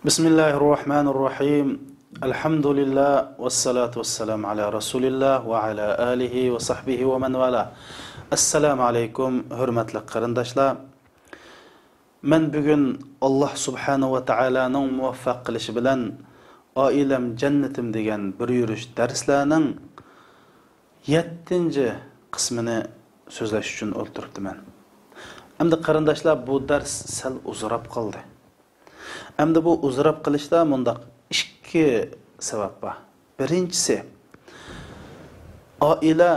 Bismillahirrahmanirrahim. Elhamdülillah ve salatu vesselam ala Resulillah ve ala alihi ve sahbihi ve men vala. Assalamu alaikum hürmetli qarindoshlar. Men bugün Allah subhanahu ve ta'ala'nın muvaffaq qilishi bilan oilam jannatim degan bir yurish darslarning 7-chi qismini so'zlash uchun o'ltiribman. Endi qarindoshlar, bu dars sal uzrab qoldi. Endi bu uzrab qilishda mundaq ikki sabab bor. Birinchisi, oila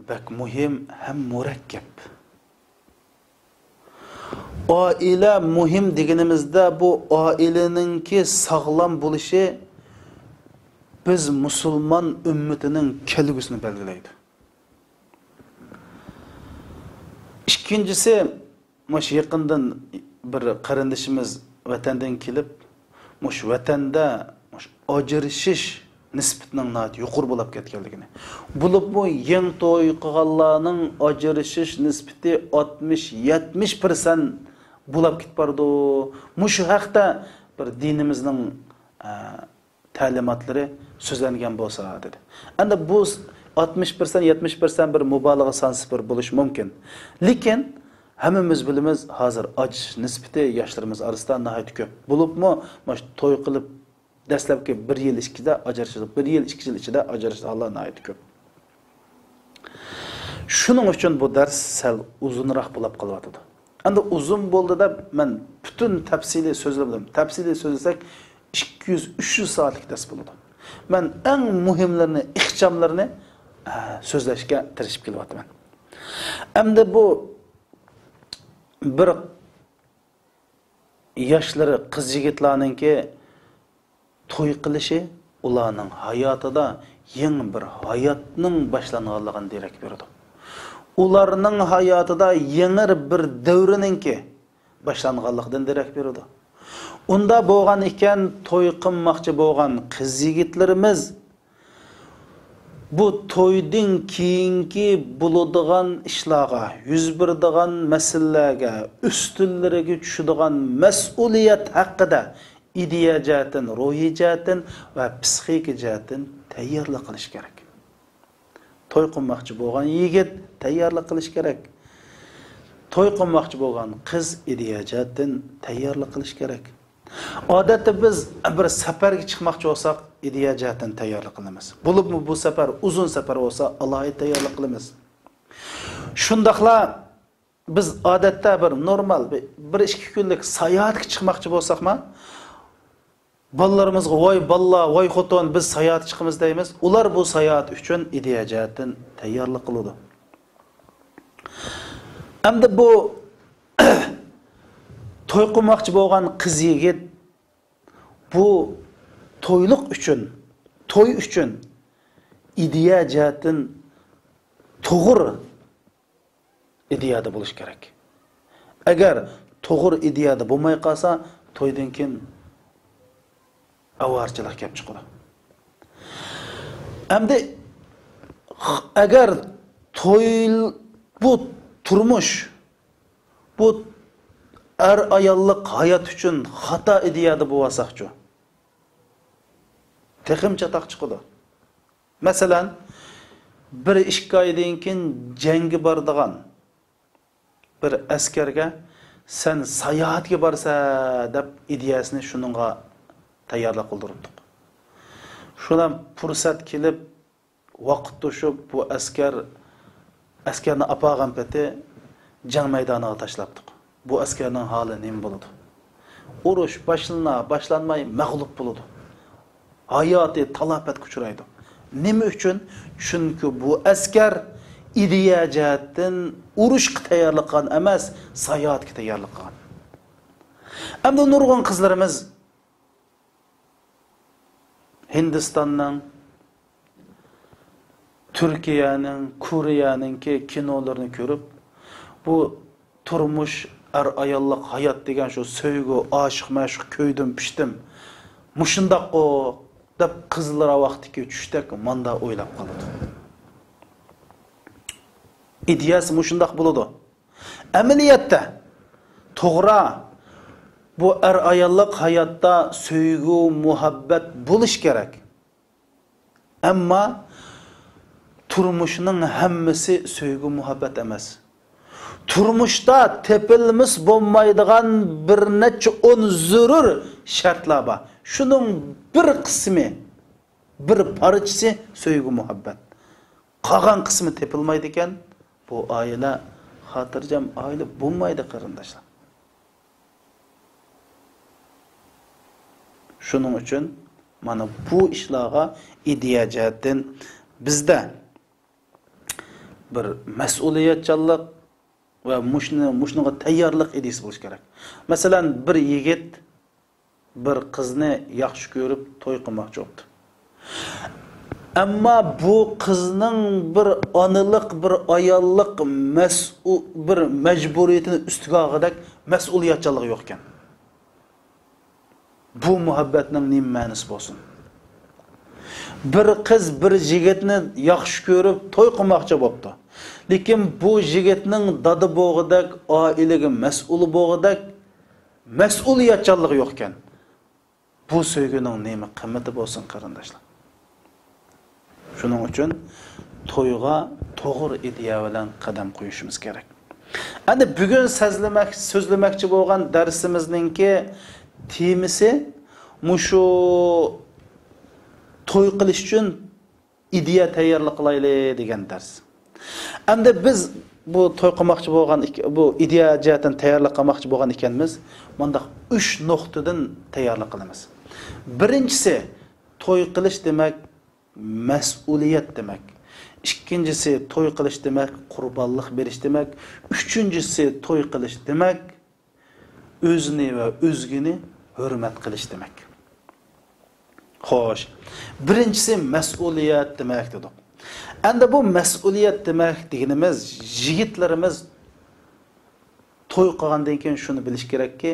bak muhim ham murakkab. Oila muhim deganimizda bu oilaningki sog'lom bo'lishi biz musulmon ummatining kelgusini belgilaydi. İkincisi, mush yaqindan bir qarindishimiz vatandan kelib, mush vatanda mush ajrishish nisbatining yuqori bo'lib ketganligini. Bo'lib bu yeng to'y qilganlarning ajrishish nisbati 60-70% bo'lib ketpardi. Mush haqda bir dinimizning ta'limotlari so'zlangan bo'lsa dedi. Endi bu 60-70% bir mubolag'a sonsi bir bo'lish mumkin. Lekin hammamiz bilamiz, hozir ajish nisbati yoshlarimiz orasida nihoyat ko'p. Bo'libmi, mana to'y qilib dastlabki 1 yil ichida ajrashib, 1 yil 2 yil ichida ajrashganlar nihoyat ko'p. Shuning uchun bu dars sal uzunroq bo'lib qolyapti. Endi uzun bo'ldi deb men butun tafsiliy so'zladim. Tafsiliy so'zlasak 200-300 soatlik dars bo'ladi. Men eng muhimlarini, ixchamlarini so'zlashga tirishib kelyapman. Endi bu bir yoshlari qiz yigitlarningki to'y qilishi ularning hayotida yangi bir hayotning boshlanganligidan derak beradi. Ularning hayotida yangi bir davriningki boshlanganligidan derak beradi. Unda bo'lgan ekan to'y qilmoqchi bo'lgan qiz yigitlarimiz bu to'ydan keyingi bo'ladigan ishlarga, yuz beradigan masalalarga, ustunlariga tushadigan mas'uliyat haqida ideya jihatdan, ruhiy jihatdan va psixik jihatdan tayyorlik qilish kerak. To'y qilmoqchi bo'lgan yigit tayyorlik qilish kerak. To'y qilmoqchi bo'lgan qiz ideya jihatdan tayyorlik qilish kerak. Odatda biz bir safarga chiqmoqchi bo'lsak, ideya jihatdan tayyorlik qilamiz. Bo'libmi bu safar uzun safar bo'lsa, alohida tayyorlik qilamiz. Shundaqla biz odatda bir normal bir 2 kunlik sayohatga chiqmoqchi bo'lsak-ma, ballalarimizga voy balla, voy xotin biz sayohat chiqamiz deymiz. Ular bu sayohat uchun ideya jihatdan tayyorlik qiladi. Endi bu to'y qilmoqchi bo'lgan qiz yigit bu to'ylik uchun, to'y uchun ideya jihatdan to'g'ri ideyada bo'lish kerak. Agar to'g'ri ideyada bo'lmay qolsa, to'ydan keyin avarchilik kelib chiqadi. Endi agar to'y bu turmush, bu ayollik hayot uchun xato ideyada bo'lsa-chi, teximcha taq chiqadi. Masalan, 1-2 oydan keyin jangi bordigan bir askarga sen sayohatga borsa deb ideyasini shuningga tayyorlab qildirdik. Shundan fursat kelib, vaqt to'shib bu askarni apagan peti jang maydoniga tashlabdik. Bu askarning holi nima bo'ladi? Urush boshlanmay mag'lub bo'ladi. Hayoti talafat uchraydi. Nima uchun? Chunki bu askar ideya jihatdan urushga tayyorlik qilgan emas, sayohatga tayyorlik qilgan. Endi nurg'un qizlarimiz Hindistonning, Turkiyaning, Koreyaningki kinolarini ko'rib, bu turmush ayollik hayot degan shu sevgi, aşık, maşuq ko'ydim, pishdim. Mushundaqo deb qizlar vaqtiki tushdak manda o'ylab qoladi. Ideyasi mushundaq bo'ladi. Amaliyotda to'g'ri bu ayollik hayotda sevgi, muhabbet buluş gerek. Ama turmuşunun hammasi sevgi, muhabbet emas. Turmuşda tepilimiz bo'lmaydigan bir necha 10 zurur şartlar var. Şunun bir kısmı, bir parçası sevgi, muhabbet. Qalan kısmı tepilmaydi ekan, bu aile hatırcam aile bo'lmaydi qarindoshlar. Şunun için mana bu işlarga ideya jihatdan bizda bir mas'uliyatchanlik ve muşnuğa tayyorlik idisi bo'lish kerak. Masalan, bir yigit bir qizni yaxshi ko'rib to'y qilmoqchi bo'ldi. Amma bu qizning bir onalik, bir ayollik bir majburiyatini ustiga olg'adak mas'uliyatchanligi yo'q ekan. Bu muhabbatning nima ma'nosi bo'lsin? Bir qiz bir yigitni yaxshi ko'rib to'y qilmoqchi bo'ldi. Lekin bu yigitning dadi bo'g'idak, oilaga mas'ul bo'g'idak mas'uliyatchanligi yo'q ekan. Bu sevgining nima qiymati bo'lsin qarindoshlar? Shuning uchun to'yga to'g'ri ideya bilan qadam qo'yishimiz kerak. Endi bugun so'zlamoqchi bo'lgan darsimizningki temisi mushu to'y qilish uchun ideya tayyorlik qilaylik degan dars. Endi biz bu to'y qilmoqchi bo'lgan bu ideya jihatdan tayyorlik qilmoqchi bo'lgan ekanmiz. Bunda 3 nuqtadan tayyorlik qilamiz. Birinchisi to'y qilish demak mas'uliyat demak. İkincisi to'y qilish demak qurbonlik berish demak. Üçüncüsü to'y qilish demak o'zini va o'zgini hurmat qilish demak. Xo'sh. Birinchisi mas'uliyat demak dedik. Endi bu mas'uliyat demak deganimiz yigitlarimiz to'y qilgandan keyin shuni bilish kerakki,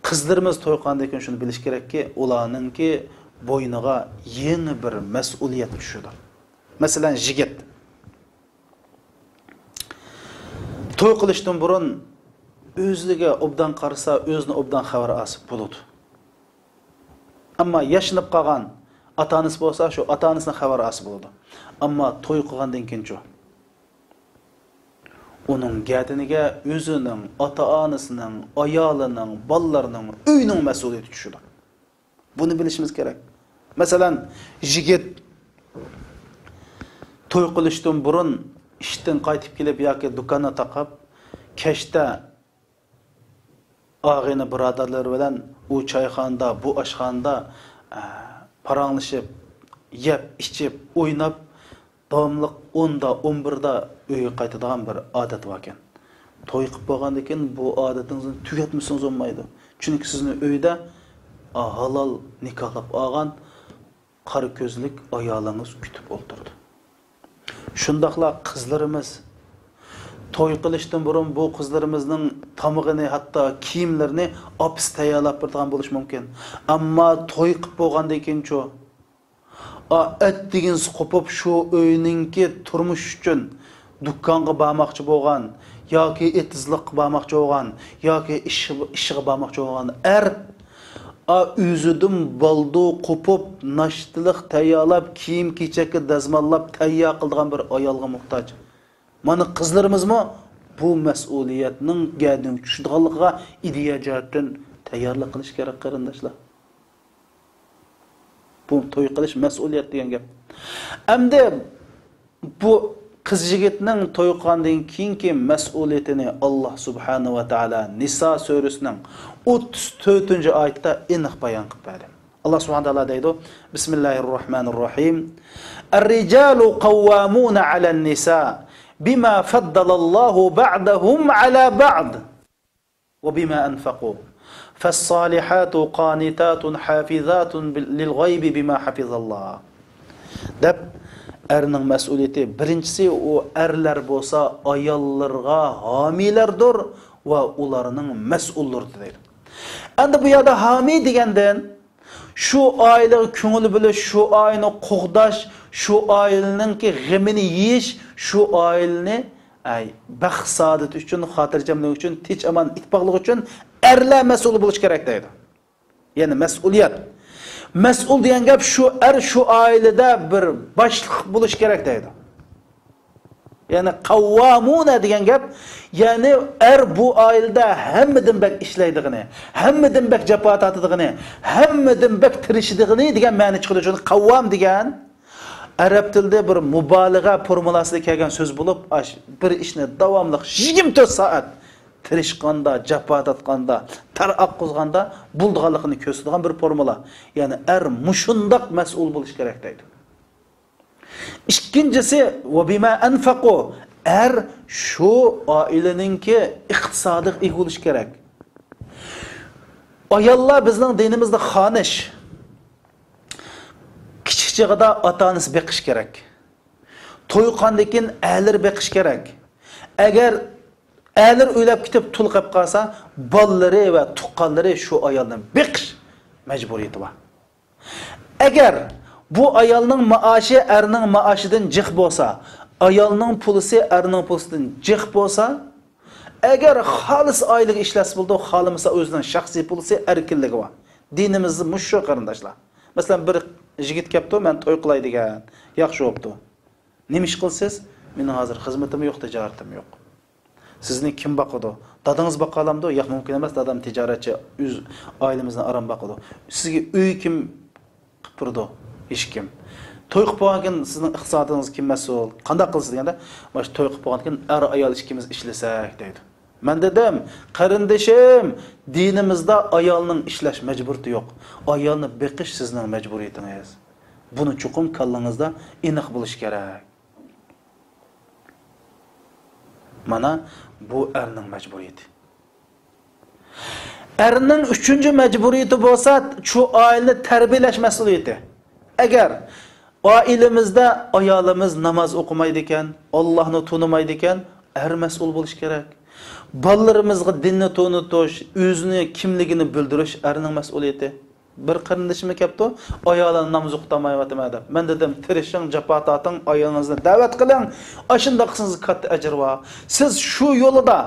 qizlarimiz to'y qilgandan keyin shuni bilish kerakki, ularningki bo'yniga yangi bir mas'uliyat tushadi. Masalan, yigit to'y qilishdan burun o'ziga obdan qarasa, o'zini obdan xabar asib bo'ladi. Ammo yashinib qolgan ota-onasi bo'lsa, shu ota-onasining xabar asib bo'ladi. Ammo to'y qilgandan keyin onun gədiniga o'zining, ota-onasining, ayolining, bolalarining, uyning mas'uliyati tushadi. Buni bilishimiz kerak. Masalan, yigit to'y qilishdan burun ishdan qaytib kelib yoki do'konna taqab, kechda ağayni birodarlar bilan u choyxonada, bu oshxonada paranglashib, yeb, ichib, o'ynab, davomli 10da, 11da uyga qaytadigan bir odat bor ekan. To'y qilib bo'lgandan keyin bu odatingizni tugatmasangiz bo'lmaydi. Chunki sizni uyda halal nikohlab olgan qora ko'zlik ayolingiz kutib o'tirdi. Shundaqla qizlarimiz to'y qilishdan burun bu qizlarimizning tamog'ini, hatto kiyimlarini opis tayyorlab turgan bo'lish mumkin. Ammo to'y qilib bo'lgandan keyin etdigin qopib shu uyninki turmush uchun do'konga bormoqchi bo'lgan yoki etizlik bormoqchi bo'lgan yoki ishga bormoqchi bo'lgan o'zidim baldu qopib nashtilik tayyorlab kiyim kechakka dazmollab tayyor qilgan bir ayolga muhtoj. Mana qizlarimizmi bu mas'uliyatning gadin tushdiganligiga ideya jihatdan tayyorlik qilish kerak qarindoshlar. Bu to'y qilish mas'uliyat degan gap. Endi bu qiz yigitning to'y qilgandan keyingi mas'uliyatini Alloh subhanahu va taolo Nisa surasining 34-oyatda aniq bayon qilib berdi. Alloh subhanahu va taolo deydi: Bismillahirrohmanirrohim. Ar-rijalu qawwamuna 'alan-nisa bima faddalallohu ba'dahum 'ala ba'd va bima anfaqu. فالصالحات قانتات حافظات للغيب بما حفظ الله. Deb erning mas'uliyati birinchisi o erlar bo'lsa ayollarga homiylardir va ularning mas'ullaridir deydi. Endi bu yerda homiy degandan shu oilaga ko'ngil bilish, shu oilani qo'g'dash, shu oilaningki g'amini yeyish, shu oilani baxt saodat uchun, xotirjamlik uchun, tinch aman itboqlik uchun erlar mas'ul bo'lish kerak deydi. Ya'ni mas'uliyat. Mas'ul degan gap shu shu oilada bir boshliq bo'lish kerak deydi. Yani kavvamuna degan gap, yani bu oilada hammadan bak ishlaydigini, hammadan bak jafo tortadiganini, hammadan bak tirishdigini degan ma'no chiqadi. Chunki kavvam degan arab tilida bir mubolag'a formulasida kelgan so'z bo'lib, bir ishni davomli 24 soat tirishganda, jafo tortganda, tar oqqizganda bo'ldiganligini ko'rsatadigan bir formula. Ya'ni mushundoq mas'ul bo'lish kerak deydi. İkincisi ve bima anfaqu şu aileninki iqtisadi iyi bo'lish kerak. Ayollar bizning dinimizda xonish. Kichik chig'ida ota-onasi beqish kerak. To'yqandan keyin aylar beqish kerak. Agar aylar o'ylab ketib tul qilib qolsa, bollari va tuqqanlari shu ayoldan beqish majburiyati bor. Agar bu ayolning maoshi erning maoshidan jiq bo'lsa, ayolning pulisi erning pulidan jiq bo'lsa, agar xolis oylik ishlasa bo'ldi, xolimasa o'zining shaxsiy pulisi erkinligi bor. Dinimizda mushu qarindoshlar. Masalan, bir yigit kelibdi, men to'y qilay degan, yaxshi bo'pti. Nima ish qilsiz? Mening hozir xizmatim yo'q, tijoratim yo'q. Sizni kim boqadi? Dadangiz boqalamdi? Yo'q, mumkin emas, dadam tijoratchi, o'z oilamizni aram boqadi. Sizga uy kim qilib turdi? Hech kim. To'y qilib bo'lgan sizning iqtisodingiz kim mas'ul? Qanday qilsiz deganda, mana to'y qilib bo'lgan ayol ikkimiz ishlasak deydi. Men dedim, qarindishim, dinimizda ayolning ishlash majburiyati yo'q. Ayolni beqish sizning majburiyatingiz. Buni chuqur kallangizda aniq bo'lish kerak. Mana bu erning majburiyati. Erning 3-chi majburiyati bo'lsa, shu oilani tarbiyalash mas'uliyati. Agar oilamizda ayolimiz namoz o'qimaydi ekan, Allohni tonimaydi ekan, mas'ul bo'lish kerak. Bolalarimizga dinni tonitish, o'zini kimligini bildirish erning mas'uliyati. Bir qarindishim kelibdi, ayollar namoz o'qitamayapti deb. Men dedim, tirishing, jafo torting, ayolingizni da'vat qiling. Ashunda qilsangiz katta ajr bor. Siz shu yo'lida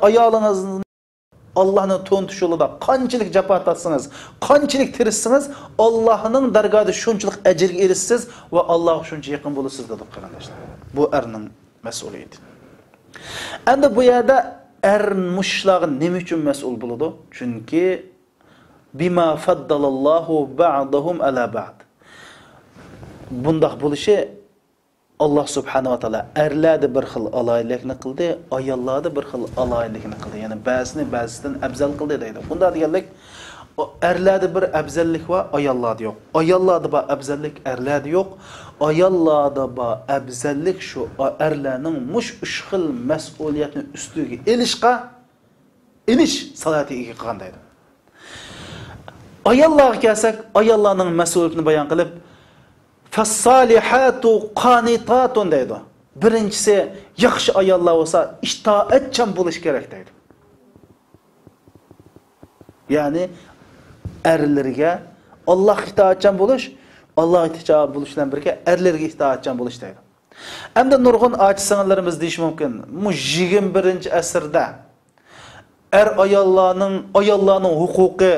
ayolingizni Allah'ın tontuş yolunda qanchalik jafo tortsangiz, qanchalik tirishsangiz, Allohning dargohida shunchalik ajrga erishsiz va Alloh shuncha yaqin bo'lasiz dedi qarindoshlar. Bu erning mas'uliyati. Endi bu yerda mushlar nima uchun mas'ul bo'ladi? Chunki bima faddalallohu ba'dahum ala ba'd. Bundaq bo'lishi Allah subhanahu wa ta'ala erlerde bir xil alaylikni qildi, ayollarda bir xil alaylikni qildi. Yani ba'zini ba'zidan afzal qildi deydi. Bunda deganlik erlerde bir afzallik va ayollarda yo'q. Ayollarda bir afzallik, erlerde yo'q. Ayollarda bir afzallik shu erlarning mush xil mas'uliyatni ustiga elish salatiga qilgan deydi. Ayollarga kelsak, ayollarning mas'uliyatini bayon qilib Fassalihatu qanitatun deydi. Birinchisi, yaxshi ayollar bo'lsa, itoatchan bo'lish kerak deydi. Ya'ni erlarga Alloh itoatchan bo'lish, Alloh itoat bo'lish bilan birga erlarga itoatchan bo'lish deydi. Endi nurg'un ochisanlarimiz deyish mumkin. Bu 21-asrda ayollarning huquqi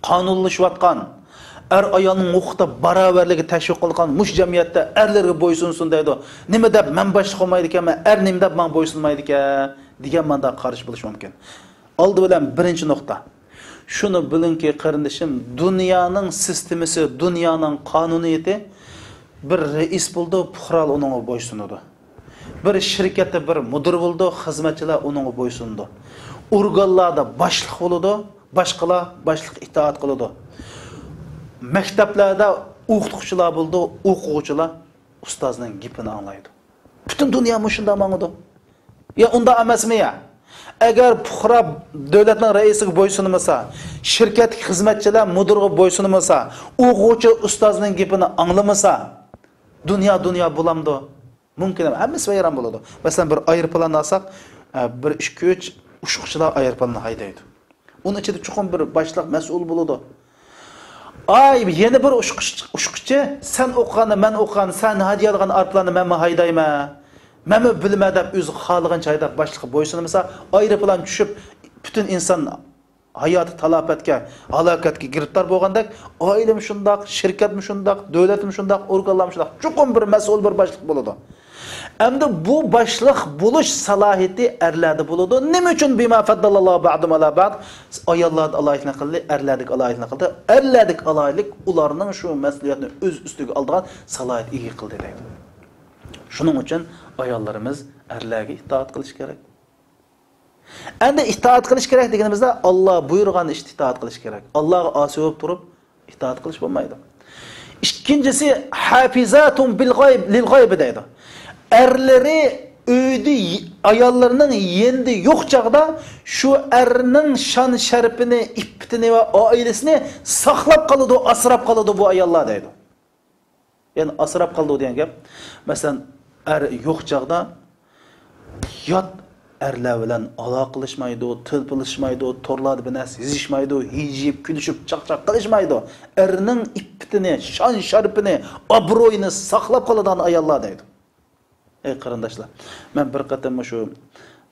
qonunlashayotgan, ayolning huquqida barobarligi tashviq qilingan mush jamiyatda erlarga bo'ysunsin deydi. Nima deb men boshliq olmaydi ekanman, nima deb men bo'ysunmaydi ekan degan manda qarish bo'lish mumkin. Oldi bilan birinchi nuqta. Shuni bilingki, qarindishim, dunyoning sistemasi, dunyoning qonuniyati bir rais bo'ldi, fuqarolar uningga bo'ysunadi. Bir shirkatda bir mudir bo'ldi, xizmatchilar uningga bo'ysundi. Organlarda boshliq bo'ladi, boshqalar boshliq itoat qiladi. Maktablarda o'qituvchilar bo'ldi, o'quvchilar ustozning gapini anglaydi. Butun dunyo shunda mangadi. Ya unda emasmi ya? Agar fuqaro davlatning raisiga bo'ysunmasa, shirkat xizmatchilar mudirga bo'ysunmasa, o'quvchi ustozning gapini anglamasa, dunyo bo'lamdi. Mumkin emas. Hammasi vayron bo'ladi. Masalan, bir aeroplan olsak, bir 2-3 uçukçular aeroplanni haydaydi. Onun ichida chuqur bir boshliq mas'ul bo'ladi. Ay, yeni bir uçukçu, sen o'qigani, men o'qigan, sen hadiya olgan aeroplanni men haydayman. Meni bilma deb o'zi xohlagan joyda boshliqqa bo'ysunmasa, aeroplan tushib bütün inson hayoti talafotga, halokatga giribtor bo'lgandek, oilam shundoq, shirkatmi shundoq, davlatmi shundoq, organlarmi shundoq, chuqur bir mas'ul bir boshliq bo'ladi. Endi bu boshliq bo'lish salohiyati erlarda bo'ladi. Nima uchun bima faddallallohu ba'dum ala ba'd? Ayollar alohidlik qildi, erlardik alohidlik qildi. Erlardik alohidlik ularning shu mas'uliyatni o'z ustiga oldigan salohiyat ega qildi deydi. Shuning uchun ayollarimiz erlarga itoat qilish kerak. Endi itoat qilish kerak deganimizda Alloh buyurgan ishga itoat qilish kerak. Allohga osi bo'lib turib itoat qilish bo'lmaydi. İkincisi hafizatun bil g'ayb lil g'ayb deydi. Erleri uyda ayollarının yendi yo'q chaqda shu erning shon sharafini, iffatini va oilasini saqlab qoladi, asrab qoladi bu ayollar deydi. Yani asrab qoladi degan gap, masalan, er yo'q chaqda yot erlar bilan aloqalashmaydi, tilpilishmaydi, torlar bilan yezishmaydi, hijib, kulishib, chaqchaq qilishmaydi. Erning iffatini, shon sharafini, obro'yini saqlab qoladigan ayollar deydi. Ey qarindoshlar, men bir qatam shu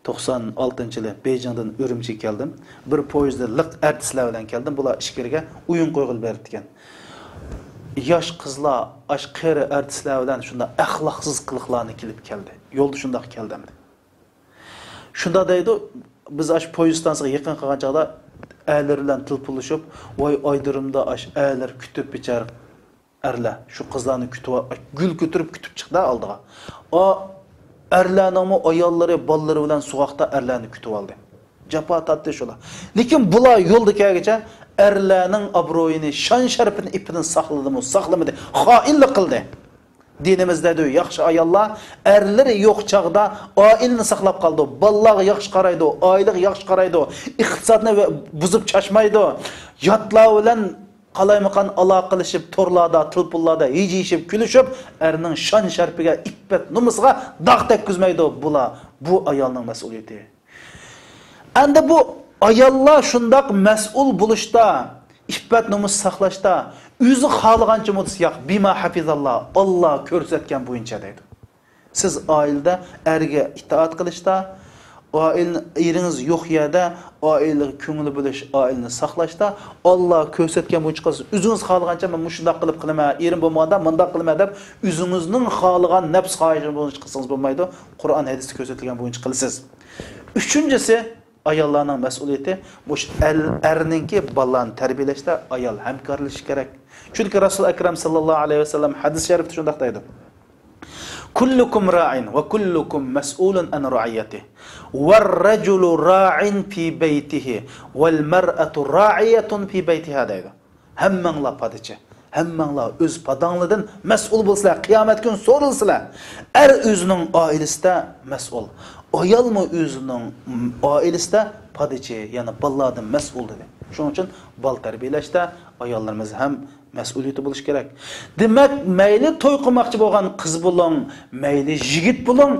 96-yili Beyjingdan Urumchiga keldim. Bir poyezdda liq artistlar bilan keldim. Bular ishkirga o'yin qo'yilib berdi ekan. Yosh qizlar, ashqari artistlar bilan shunda axloqsiz qiliqlarni kelib keldi. Yo'lda shundoq keldim. Shunda deydi, biz ash poyezddan yaqin qolgan chaqda aylar bilan tilpilishib, voy oydirimda ash aylar kutib bichar erlar shu qizlarni kutib, gul ko'tirib kutib chiqdi oldiga. O erlarning ayollari, bollari bilan suvoqda erlarni kutib oldi. Jafo tortdi shular. Lekin bular yo'lda kelgacha erlarning obro'yini, shon sharafini ipini saqlamadi, xoinlik qildi. Dinimizde diyor, yaxshi ayollar erleri yo'q chaqda oilani saqlab qoldi, bolalarga yaxshi qaraydi, oilaga yaxshi qaraydi, iqtisodni buzib chashmaydi, yotlar bilan qalaymiqan aloqalashib, torlarda, tilpullarda yeyishib, kulishib, erning shon sharpiga, iffat nomusiga dog' tekkizmaydi. Bular bu ayolning mas'uliyati. Endi bu ayollar shundoq mas'ul bo'lishda, iffat nomus saqlashda o'zi xohlagancha modis yo'q. Bima hafizalloh, Alloh ko'rsatgan bo'yicha deydi. Siz oilada erga itoat qilishda, eringiz yo'q yerda oilaga ko'ngil bo'lish, oilani saqlashda Alloh ko'rsatgan bo'yicha qilasiz. O'zingiz xohlagancha men shundoq qilib qilaman, erim bo'lmaganda bundoq qilaman deb o'zingizning xohlagan nafs xohishini bo'yicha qilsangiz bo'lmaydi. Qur'on hadisda ko'rsatilgan bo'yicha qilasiz. Uchinchisi ayollarning mas'uliyati bu erningki bolalarni tarbiyalashda ayol hamkorlashishi kerak. Chunki Rasul akram sallallohu alayhi vasallam hadis sharifda shunday deydi. Kullukum ra'in va kullukum mas'ulun an ra'iyatihi. Var-rajulu ra'in fi baytihi wal mar'atu ra'iyatun fi baytiha deydi. Hammanglar padichi, hammanglar o'z padanlidan mas'ul bo'lsizlar, qiyomat kun so'rilsizlar. Er o'zining oilasida mas'ul. Ayolmi o'zining oilasida padichi, ya'ni bolalardan mas'ul dedi. Shuning uchun bol tarbiyalashda ayollarimiz ham mas'uliyati bo'lish kerak. Demak, mayli to'y qilmoqchi bo'lgan qiz bo'ling, mayli yigit bo'ling,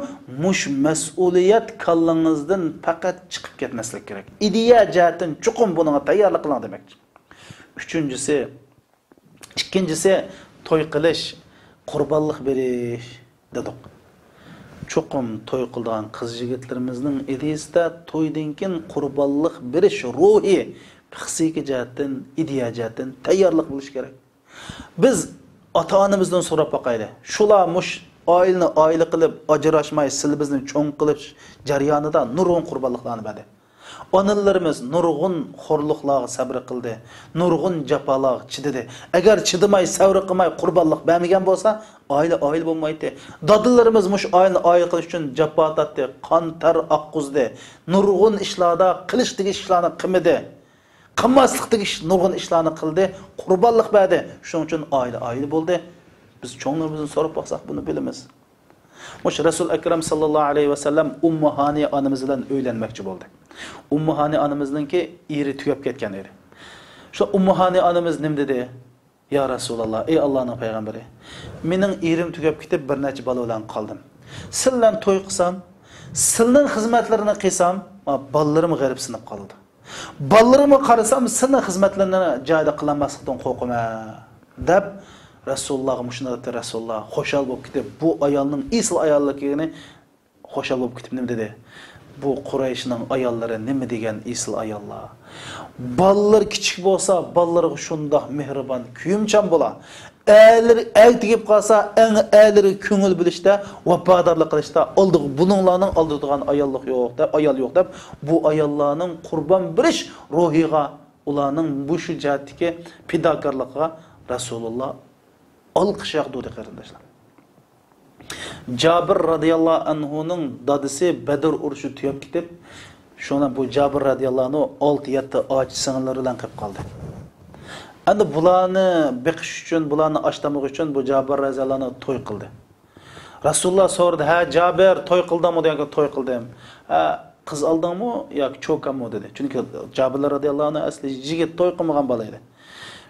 mush mas'uliyat kallangizdan faqat chiqib ketmaslik kerak. Ideya jihatdan chuqur bunga tayyorlik qiling demakchi. Ikkinchisi to'y qilish, qurbonlik berish dedik. Chuqur to'y qilgan qiz yigitlarimizning ideyasida to'ydan keyin qurbonlik berish ruhi, psixik jihatdan, ideya jihatdan tayyorlik bo'lish kerak. Biz ota-onamizdan so'rab boqaylik. Shular mush oilani oila qilib, ajrashmay, sil bizni cho'ng qilib jarayonida nurg'un qurbonliklarni berdi. Onalarimiz nurg'un xo'rliqlarga sabr qildi, nurg'un jafolarga chidadi. Agar chidamay, sabr qilmay qurbonlik bermagan bo'lsa, oila bo'lmaydi. Dadalarimiz mush oilani oila qilish uchun jafo tortdi, qon ter oqqizdi. Nurg'un ishlarda qilishdagi ishlarni qilmadi. Qilmaslikdagi nurg'un ishlarni qildi, qurbonlik berdi. Shuning uchun oila bo'ldi. Biz cho'nglarimizdan so'rab boqsak buni bilamiz. Mush Rasul akram sallallohu alayhi vasallam Ummu Hani onamiz bilan uylanmoqchi bo'ldi. Ummu Hani onamizningki eri tugab ketgan edi. Shu Ummu Hani onamiz nim dedi? Ya Rasululloh, ey Allohning payg'ambari, mening erim tugab ketib bir necha bola bilan qoldim. Sizlarni to'y qilsam, sizning xizmatlarini qilsam, bolalarim g'arib sinib qoldi. Bolalarimga qarasam, sizning xizmatlarini joyida qilinmaslikdan qo'rqaman deb Rasulullohga mushunday Rasululloh xo'shal bo'lib ketib, bu ayolning asl ayolligini xo'shal bo'lib ketib nima dedi? bu Qurayshning ayollari nima degan esil ayollar. Ballar kichik bo'lsa, ballarga shundoq mehribon, kuyimchan bo'la. Əl tigib qalsa, ən ələri köngül bilishdə, vəfadarlıq qilishdə, bununlarning aldırdıqan ayol yo'q deb, bu ayollarning qurban berish ruhiga, ularning bu shu jihatdagi fidokorligiga Rasululloh alqish yağdırdı qarindoshlar. Jabir radhiyallohu anhuning dadisi Badr urushi tugab ketib, shuna bu Jabir radhiyallohu anhu 6-7 och singillari bilan qilib qoldi. Endi bularni beqish uchun, bularni ashtamoq uchun bu Jabir radhiyallohu anhu to'y qildi. Rasululloh so'radi: "Ha, Jabir, to'y qildingmi?" degan, "To'y qildim." "Ha, qiz oldingmi yoki cho'kanmi?" dedi. Chunki Jabir radhiyallohu anhu asli yigit to'y qilmagan bola edi.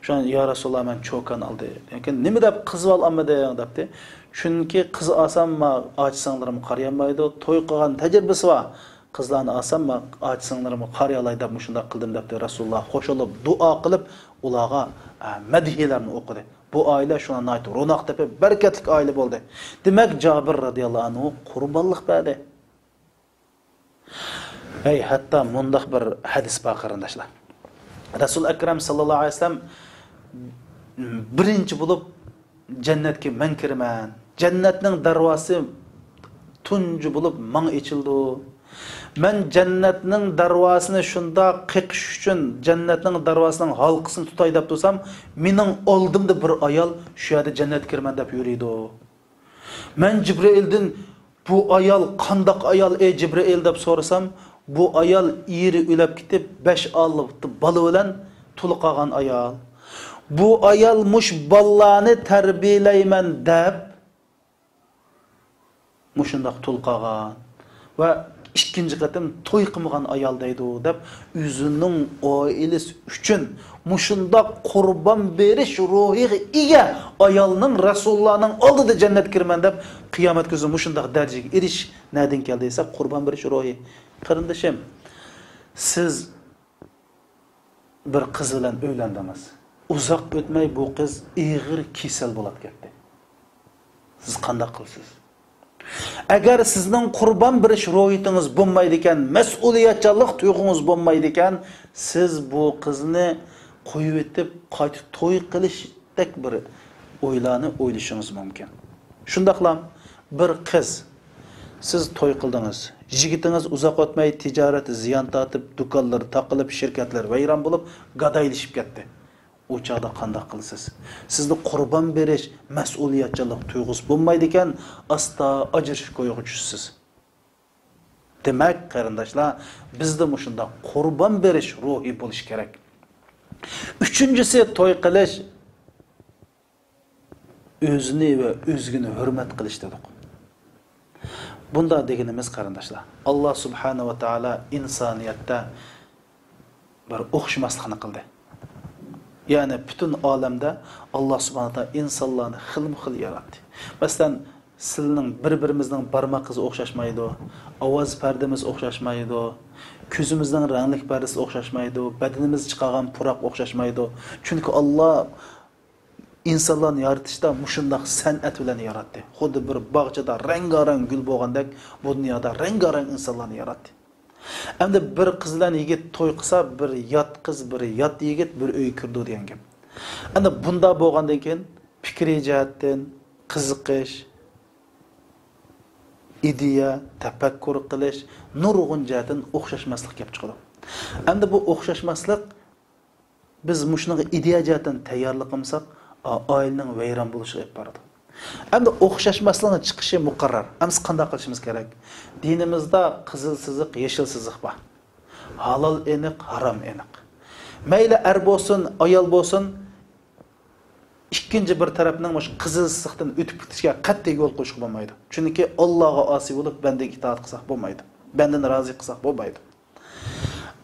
Shuni "Ya Rasululloh, men cho'kan oldi." Lekin nima deb qiz olmadi debdi. Chunki qiz olsam och singlarim qarayolmaydi, to'y qilgan tajribasi bor. Qizlarni olsam och singlarim qarayolay deb shunday qildim debdi. Rasululloh qo'shilib duo qilib ularga madhiyalarni o'qidi. Bu oila shuna aytdi, ro'noq tepib barakatli oila bo'ldi. Demak, Jabir radhiyallohu anhu qurbonlik berdi. Hatto mundaq bir hadis bor qarindoshlar. Rasul akram sallallohu alayhi vasallam birinchi bo'lib jannatga men kiraman. Jannatning darvosi tunji bo'lib men ochildi. Men jannatning darvosini shunda qiqish uchun jannatning darvosining halqasini tutay deb tursam, mening oldimda bir ayol shu yerda jannatga kiraman deb yuriydi. Men Jibrилdan bu ayol qandoq ayol ey Jibril deb so'rasam, bu ayol eri o'lib ketib 5 oylik bola bilan tul qolgan ayol. Bu ayol mush ballarni tarbiyalayman deb mushundoq tul qolgan va ikkinchi qatim to'y qilmagan ayol deydi deb o'zining oilasi uchun mushundoq qurbon berish ruhiga ega ayolning Rasulullohning oldida jannat kirman deb qiyomat kuni mushundoq darajaga erish nadin keldi desa qurbon berish ruhi. Qarindoshim, siz bir qiz bilan uylandingiz. Uzoq o'tmay bu qiz ig'ir kasal bo'lib ketdi. Siz qanday qilsiz? Agar sizning qurbon berish ruhiyatingiz bo'lmaydi ekan, mas'uliyatchanlik tuyg'ungiz bo'lmaydi ekan, siz bu qizni qo'yib etib, qaytib to'y qilishdek bir o'ylarni o'ylashingiz mumkin. Shundaqlam bir qiz siz to'y qildingiz. Yigitingiz uzoq o'tmay tijorat ziyon tortib, do'konlar taqilib, shirkatlar vayron bo'lib, gadaylashib ketdi. O çağda qanday qilsiz? Sizni qurbon berish, mas'uliyatchilik tuyg'usi bo'lmaydi ekan, asta ajr qo'yguchisiz. Demak, qarindoshlar, bizda mushunda qurbon berish ruhi bo'lish kerak. Uchinchisi to'y qilish o'zini va o'zgini hurmat qilish dedik. Bunda deganimiz qarindoshlar, Alloh subhanahu va taolo insoniyatda bir o'xshamaslikni qildi. Yani bütün alemde Allah subhanahu wa ta'ala insanlarını xil yarattı. Mesela sizning bir-birimizning barmoqimiz o'xshashmaydi, ovoz pardamiz o'xshashmaydi, ko'zimizning ranglik pardasi o'xshashmaydi, badanimiz chiqargan puroq o'xshashmaydi. Chunki Alloh insonlarni yaratishda mushundaq san'at bilan yaratdi. Xuddi bir bog'chada rangarang gul bo'lgandek, bu dunyoda rangarang insonlarni yaratdi. Endi bir qiz bilan yigit to'y qilsa, bir yot qiz, bir yot yigit bir uy kirdi degan gap. Endi bunda bo'lgandan keyin fikri jihatdan qiziqish, ideya, tafakkur qilish, nurg'un jihatdan o'xshashmaslik kelib chiqadi. Endi bu o'xshashmaslik biz mushunga ideya jihatdan tayyorlik qilsak, oilaning vayron bo'lishiga olib boradi. Endi o'xshashmaslikni chiqishi muqarrar. Ammo qanday qilishimiz kerak? Dinimizda qizil siziq, yeshil siziq bor. Halol aniq, harom aniq. Mayli er bo'lsin, ayol bo'lsin, ikkinchi bir tarafning mush qizil siziqdan o'tib ketishga qat'iy yo'l qo'yishga bo'lmaydi. Chunki Allohga osi bo'lib, bandaga itoat qilsak bo'lmaydi. Bandani rozi qilsak bo'lmaydi.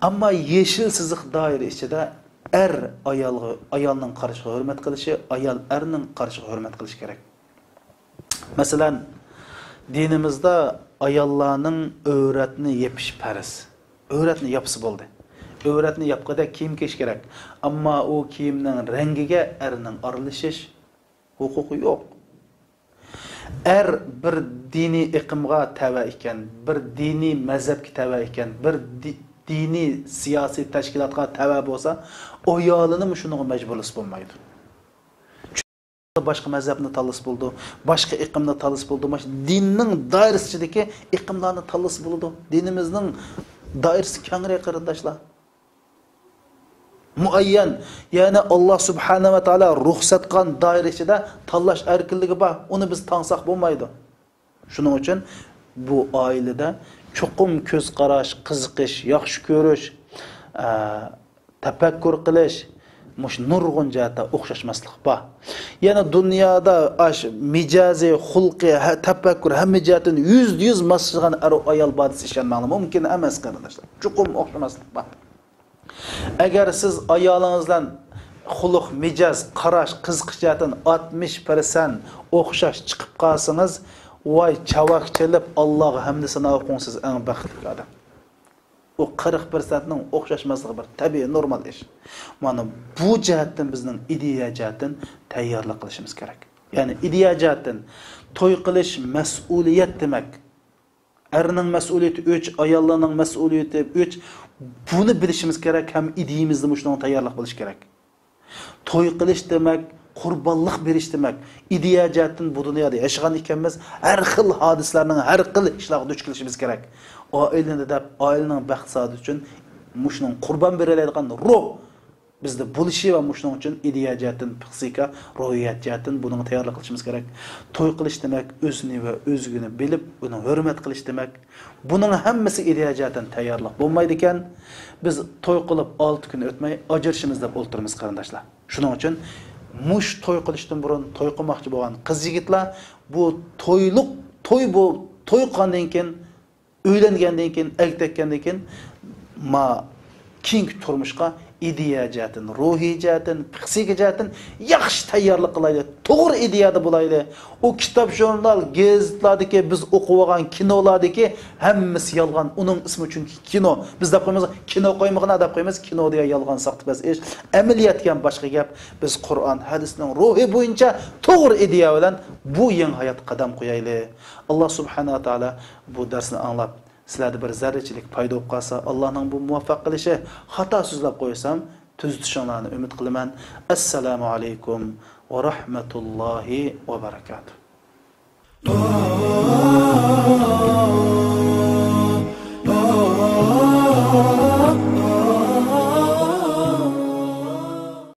Ammo yeshil siziq doira ichida er ayolning qarashiga hurmat qilishi, ayol erning qarashiga hurmat qilish kerak. Masalan, dinimizda ayollarning o'ratni yepish farz. O'ratni yapsa bo'ldi. O'ratni yapqada kiyim kiyish kerak. Ammo u kiyimning rangiga erning aralashish huquqi yo'q. bir diniy iqimga tava ekan, bir diniy mazhabga tava ekan, bir diniy siyosiy tashkilotga tava bo'lsa, ayolini shunga majburlab bo'lmaydi. Başka mezhebini talis buldu, başka iqimni talis buldu. Dinning doirasidagi iqimlarni talis buldu. Dinimizning doirasi kengre qarindoshlar. Muayyan, yani Allah subhanahu wa taala ruxsat qilgan doira ichida tanlash erkinligi bor. Uni biz tansak bo'lmaydi. Shuning uchun bu oilada cho'qim ko'z qarash, qiziqish, yaxshi ko'rish, tafakkur qilish, mush nurg'un jihatda o'xshashmaslik bor. Yana dunyoda ash mijazi, xulqi, tafakkur hamma jihatdan 100% masjidgan ayol bor desa ishonmanglar, mumkin emas qarindoshlar. Cho'qim o'xshamaslik bor. Agar siz ayolingizdan xuluq, mijaz, qarash, qiziqish jihatdan 60% o'xshash chiqib qolsangiz, voy chavakchilib Allohga hamdisini o'qingsiz eng baxtli odam. O 40%'ning o'xshashmasligi bir tabiiy normal ish. Mana bu jihatdan bizning ideya jihatdan tayyorlik qilishimiz kerak. Ya'ni ideya jihatdan to'y qilish mas'uliyat demak. Erning mas'uliyati 3, ayollarning mas'uliyati 3. Buni bilishimiz kerak, ham ideyimizni shunga tayyorlik qilish kerak. To'y qilish demak, qurbonlik berish demak. Ideya jihatdan bu dunyoda yashagan ekanmiz, har xil hodislarning har xil ishlarga duch kelishimiz kerak. Oilani deb oilaning baxt saodat uchun mushning qurbon beriladigan ruh bizda bo'lishi va mushning uchun ideya jihatdan, psixika, ruhiyat jihatdan buni tayyorlik qilishimiz kerak. To'y qilish demak o'zini va o'zgini bilib, uni hurmat qilish demak. Buning hammasi ideya jihatdan tayyorlik bo'lmaydi ekan. Biz to'y qilib 6 kun o'tmay ajrashimiz deb o'ltiramiz qarindoshlar. Shuning uchun mush to'y qilishdan burun to'y qilmoqchi bo'lgan qiz yigitlar bu to'y qilgandan keyin uylangandan keyin, agtakkandan keyin keng turmushga ideya jihatdan, ruhiy jihatdan, psixik jihatdan yaxshi tayyorlik qilaylik. To'g'ri ideyada bo'laylik. O kitob, jurnal, gazetlardagi biz o'qib olgan kinolardagi hammasi yolg'on. Uning ismi chunki kino. Biz deb qo'yamiz, kino qo'ymag'ina deb qo'yamiz, kino deya yolg'on saqtibas ish. Amaliyat ham boshqa gap. Biz Qur'on, hadisning ruhi bo'yicha to'g'ri ideya bilan bu yangi hayot qadam qo'yaylik. Alloh subhanahu va taolo bu darsni anglab sizlarda bir zarrachilik paydo bo'lib qolsa, Allohning bu muvaffaq qilishi, xato so'zlab qo'ysam, tuzatishinglarni umid qilaman. Assalomu alaykum va rahmatullohi va barakatuh.